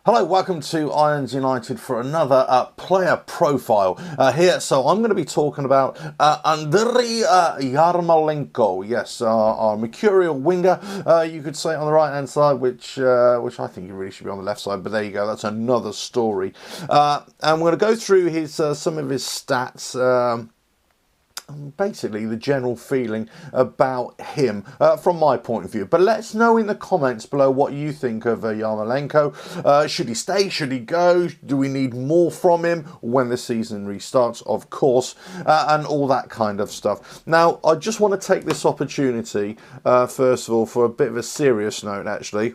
Hello, welcome to Irons United for another player profile here. So I'm going to be talking about Andriy Yarmolenko. Yes, our mercurial winger, you could say, on the right hand side, which I think he really should be on the left side. But there you go, that's another story. And we're going to go through his some of his stats. Basically the general feeling about him from my point of view. But let's know in the comments below what you think of Yarmolenko. Should he stay? Should he go? Do we need more from him when the season restarts? Of course, and all that kind of stuff. Now, I just want to take this opportunity, first of all, for a bit of a serious note, actually.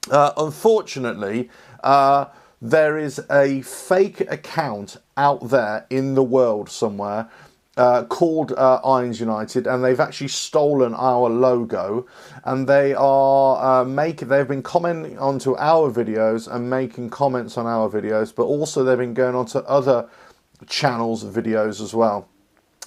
Unfortunately, there is a fake account out there in the world somewhere called Irons United, and they've actually stolen our logo, and they are they've been commenting onto our videos and making comments on our videos, but also they've been going onto other channels' videos as well.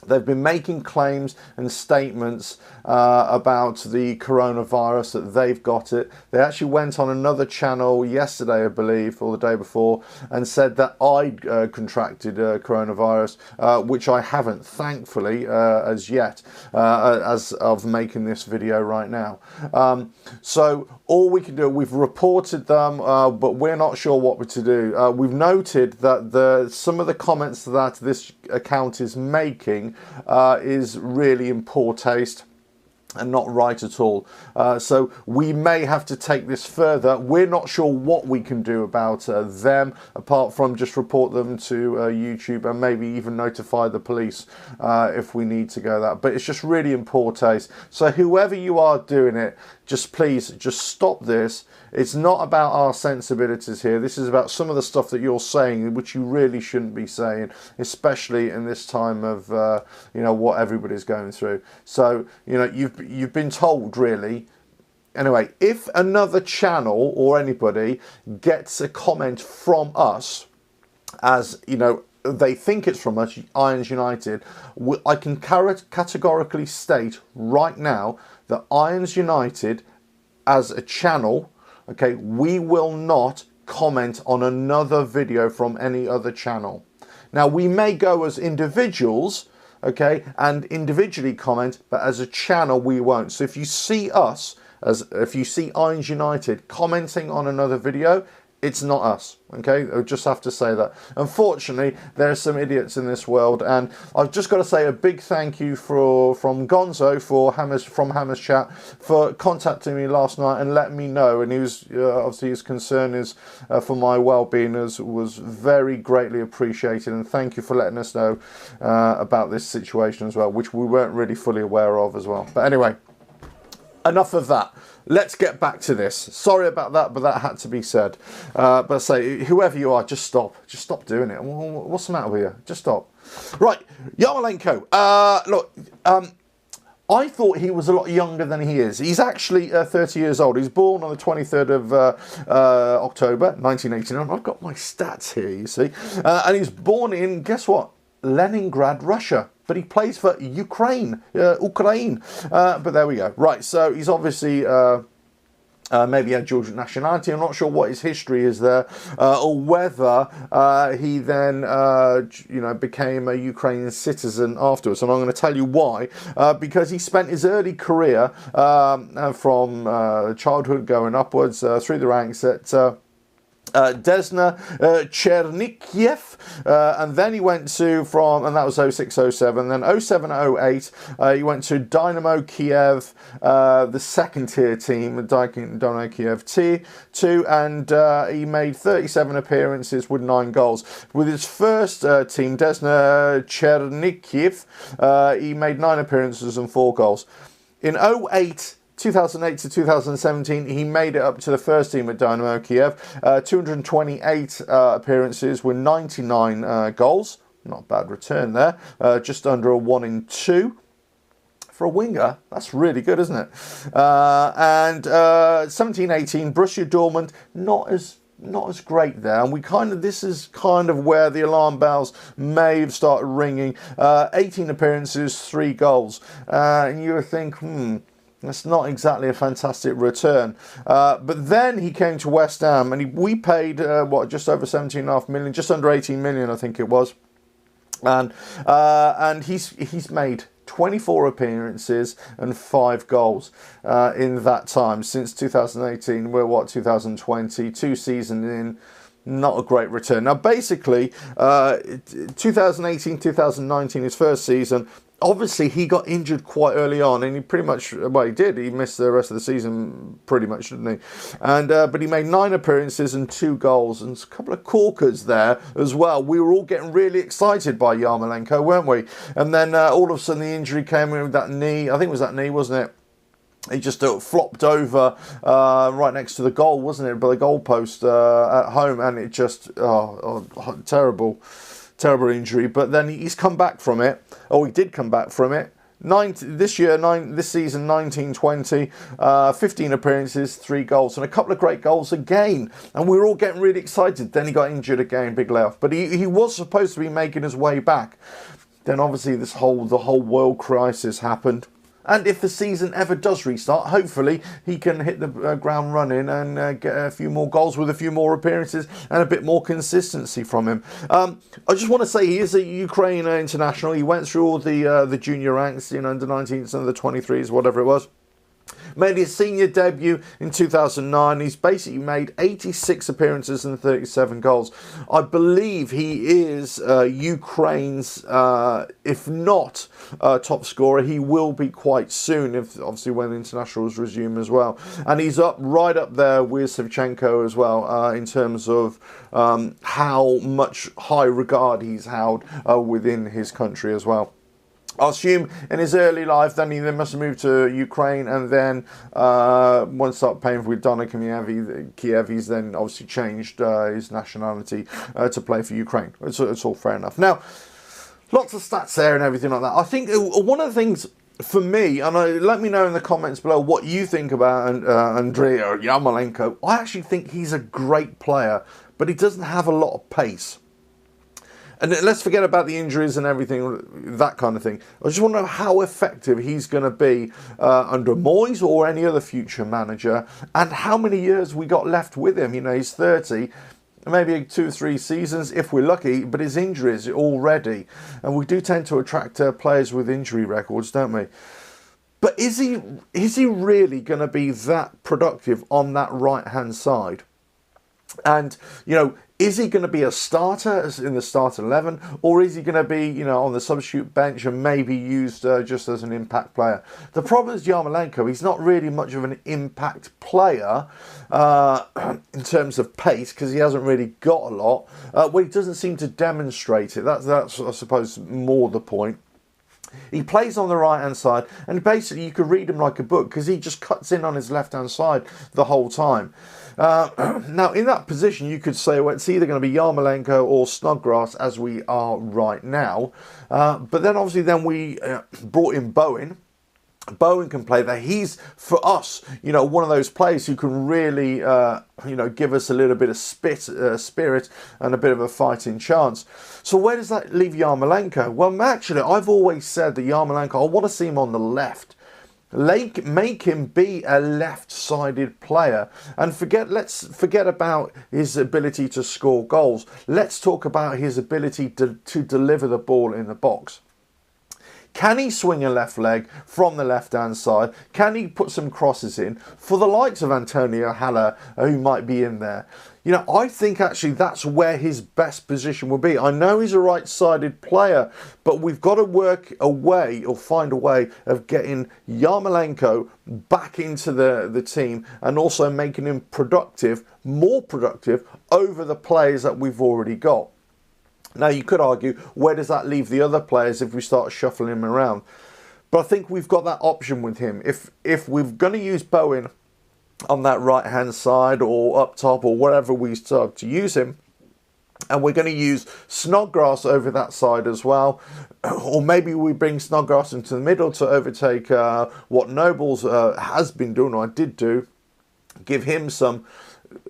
They've been making claims and statements about the coronavirus, that they've got it. They actually went on another channel yesterday, I believe, or the day before, and said that I contracted coronavirus, which I haven't, thankfully, as yet, as of making this video right now. So all we can do, we've reported them, but we're not sure what we're to do. We've noted that some of the comments that this account is making is really in poor taste and not right at all. So we may have to take this further. We're not sure what we can do about them, apart from just report them to YouTube and maybe even notify the police if we need to go that. But it's just really in poor taste. So whoever you are doing it, just please, just stop this. It's not about our sensibilities here. This is about some of the stuff that you're saying, which you really shouldn't be saying, especially in this time of, what everybody's going through. So, you've been told, really. Anyway, if another channel or anybody gets a comment from us, as, they think it's from us, Irons United, I can categorically state right now that Irons United, as a channel, okay, we will not comment on another video from any other channel. Now, we may go as individuals, okay, and individually comment, but as a channel, we won't. So if you see us, if you see Irons United commenting on another video, it's not us, okay? I just have to say that. Unfortunately, there are some idiots in this world, and I've just got to say a big thank you from Gonzo from Hammer's Chat for contacting me last night and letting me know. And he was obviously, his concern is for my well-being was very greatly appreciated, and thank you for letting us know about this situation as well, which we weren't really fully aware of as well. But anyway, enough of that. Let's get back to this. Sorry about that, but that had to be said. But I say, whoever you are, just stop. Just stop doing it. What's the matter with you? Just stop. Right, Yarmolenko. Look, I thought he was a lot younger than he is. He's actually 30 years old. He's born on the 23rd of October, 1989. I've got my stats here, you see. And he's born in, guess what? Leningrad, Russia. But he plays for Ukraine. But there we go. Right, so he's obviously maybe had dual nationality. I'm not sure what his history is there, or whether he then, became a Ukrainian citizen afterwards. And I'm going to tell you why. Because he spent his early career from childhood going upwards through the ranks at Desna Chernikhiev, and then he went to and that was 06-07, then 07-08 he went to Dynamo Kiev, the second tier team, Dynamo Kiev T2, and he made 37 appearances with 9 goals. With his first team, Desna Chernikhiev, he made 9 appearances and 4 goals. In 2008 to 2017, he made it up to the first team at Dynamo Kiev. 228 appearances with 99 goals. Not a bad return there. Just under a 1 in 2. For a winger, that's really good, isn't it? And 17-18, Borussia Dortmund, not as great there, and this is kind of where the alarm bells may have started ringing. 18 appearances, 3 goals, and you would think, That's not exactly a fantastic return. But then he came to West Ham, and we paid, just over 17.5 million, just under 18 million, I think it was. And he's made 24 appearances and 5 goals in that time since 2018. We're 2020, 2 seasons in. Not a great return. Now, basically, 2018, 2019, his first season, obviously he got injured quite early on, and he pretty much, he did. He missed the rest of the season pretty much, didn't he? And but he made 9 appearances and 2 goals, and a couple of corkers there as well. We were all getting really excited by Yarmolenko, weren't we? And then all of a sudden the injury came in with that knee. I think it was that knee, wasn't it? He just flopped over right next to the goal, wasn't it? By the goalpost at home, and it just terrible injury. But then he's come back from it. He did come back from it. This season, 19-20, 15 appearances, 3 goals, and a couple of great goals again. And we were all getting really excited. Then he got injured again, big layoff. But he was supposed to be making his way back. Then obviously the whole world crisis happened. And if the season ever does restart, hopefully he can hit the ground running and get a few more goals with a few more appearances and a bit more consistency from him. I just want to say he is a Ukraine international. He went through all the junior ranks, under 19s, under 23s, whatever it was. Made his senior debut in 2009. He's basically made 86 appearances and 37 goals. I believe he is Ukraine's, if not top scorer, he will be quite soon, obviously when internationals resume as well. And he's right up there with Shevchenko as well, in terms of how much high regard he's held within his country as well. I assume in his early life, then he must have moved to Ukraine, and then once started playing with Donna Kiev, he's then obviously changed his nationality to play for Ukraine. It's all fair enough. Now, lots of stats there and everything like that. I think one of the things for me, and let me know in the comments below what you think about Andrei Yarmolenko. I actually think he's a great player, but he doesn't have a lot of pace. And let's forget about the injuries and everything, that kind of thing. I just want to know how effective he's going to be under Moyes or any other future manager, and how many years we got left with him. He's 30, maybe 2 or 3 seasons if we're lucky, but his injuries already. And we do tend to attract players with injury records, don't we? But is he really going to be that productive on that right-hand side? And, is he going to be a starter in the start 11, or is he going to be, on the substitute bench and maybe used just as an impact player? The problem is Yarmolenko, he's not really much of an impact player in terms of pace, because he hasn't really got a lot. He doesn't seem to demonstrate it. That's I suppose, more the point. He plays on the right-hand side, and basically you could read him like a book, because he just cuts in on his left-hand side the whole time. Now, in that position, you could say, well, it's either going to be Yarmolenko or Snodgrass, as we are right now. But then, obviously, we brought in Bowen. Bowen can play there. He's, for us, one of those players who can really, give us a little bit of spirit and a bit of a fighting chance. So where does that leave Yarmolenko? Well, actually, I've always said that Yarmolenko, I want to see him on the left. Make him be a left-sided player, and let's forget about his ability to score goals. Let's talk about his ability to deliver the ball in the box. Can he swing a left leg from the left-hand side? Can he put some crosses in for the likes of Antonio Haller, who might be in there? I think actually that's where his best position will be. I know he's a right-sided player, but we've got to work a way, or find a way, of getting Yarmolenko back into the team, and also making him more productive over the players that we've already got. Now, you could argue, where does that leave the other players if we start shuffling him around? But I think we've got that option with him. If we're going to use Bowen on that right-hand side, or up top, or wherever we start to use him, and we're going to use Snodgrass over that side as well, or maybe we bring Snodgrass into the middle to overtake what Nobles has been doing, or did do, give him some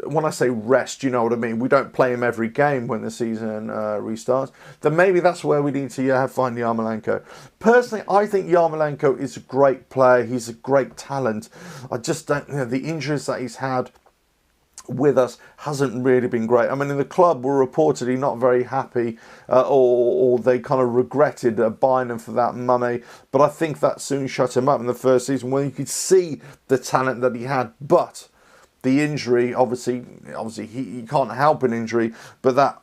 when I say rest, you know what I mean. We don't play him every game when the season restarts. Then maybe that's where we need to find Yarmolenko. Personally, I think Yarmolenko is a great player. He's a great talent. I just don't, the injuries that he's had with us hasn't really been great. I mean, in the club were reportedly not very happy, or they kind of regretted buying him for that money. But I think that soon shut him up in the first season when you could see the talent that he had. But the injury, obviously he can't help an injury, but that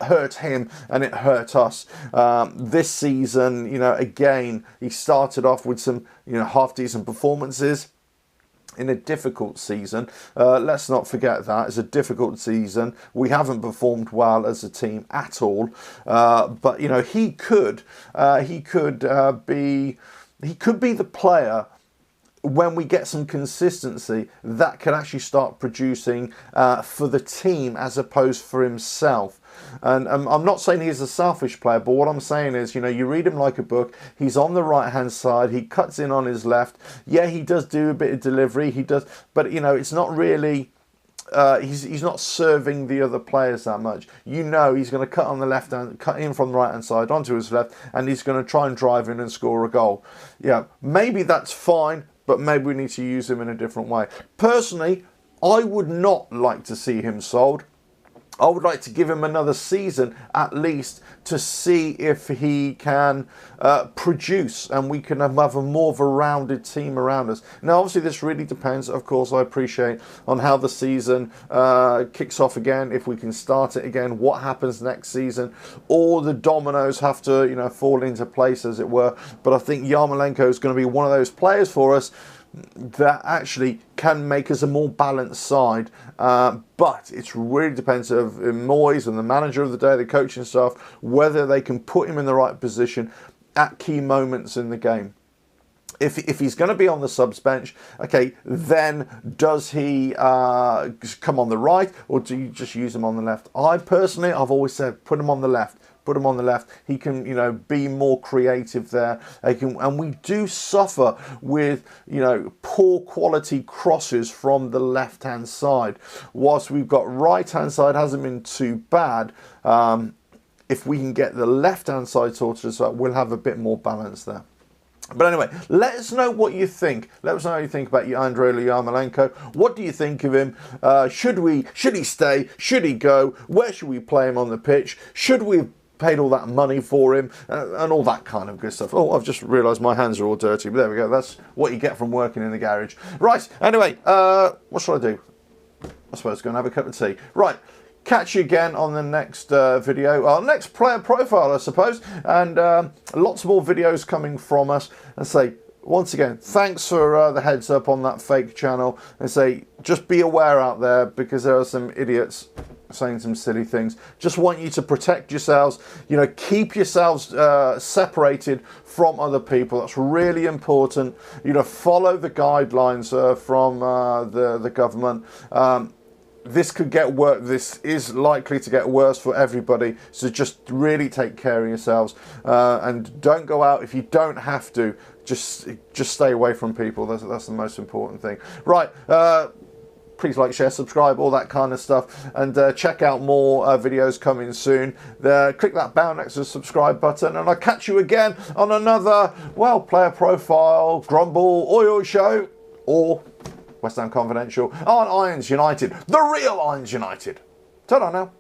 hurt him and it hurt us. This season, again, he started off with some, half decent performances. In a difficult season, let's not forget that it's a difficult season. We haven't performed well as a team at all, but he could be the player when we get some consistency that could actually start producing for the team as opposed for himself. And I'm not saying he's a selfish player, but what I'm saying is, you read him like a book. He's on the right-hand side. He cuts in on his left. Yeah, he does do a bit of delivery. He does, but, it's not really... he's not serving the other players that much. He's going to cut on the left hand, cut in from the right hand side onto his left, and he's going to try and drive in and score a goal. Yeah, maybe that's fine, but maybe we need to use him in a different way. Personally, I would not like to see him sold. I would like to give him another season at least to see if he can produce and we can have a more of a rounded team around us. Now, obviously, this really depends, of course, I appreciate, on how the season kicks off again, if we can start it again, what happens next season. All the dominoes have to, fall into place, as it were. But I think Yarmolenko is going to be one of those players for us that actually can make us a more balanced side, but it really depends on Moyes and the manager of the day, the coaching staff, whether they can put him in the right position at key moments in the game. If he's going to be on the subs bench, okay, then does he come on the right, or do you just use him on the left? I've always said put him on the left. Put him on the left. He can, be more creative there. And we do suffer with, poor quality crosses from the left-hand side. Whilst we've got right-hand side hasn't been too bad. If we can get the left-hand side sorted as well, we'll have a bit more balance there. But anyway, let us know what you think. Let us know how you think about Andrei Yarmolenko. What do you think of him? Should he stay? Should he go? Where should we play him on the pitch? Should we paid all that money for him and all that kind of good stuff? Oh, I've just realised my hands are all dirty, but there we go. That's what you get from working in the garage. Right, anyway, what shall I do? I suppose go and have a cup of tea. Right, catch you again on the next video, our next player profile, I suppose, and lots more videos coming from us. And say, once again, thanks for the heads up on that fake channel, and say, just be aware out there, because there are some idiots saying some silly things. Just want you to protect yourselves, keep yourselves separated from other people. That's really important. Follow the guidelines from the government. This could get worse. This is likely to get worse for everybody. So just really take care of yourselves and don't go out if you don't have to. Just stay away from people. That's the most important thing. Right. Please like, share, subscribe, all that kind of stuff, and check out more videos coming soon. Click that bell next to the subscribe button, and I'll catch you again on another, player profile, grumble, oil show, or West Ham Confidential on Irons United, the real Irons United. Ta-da now.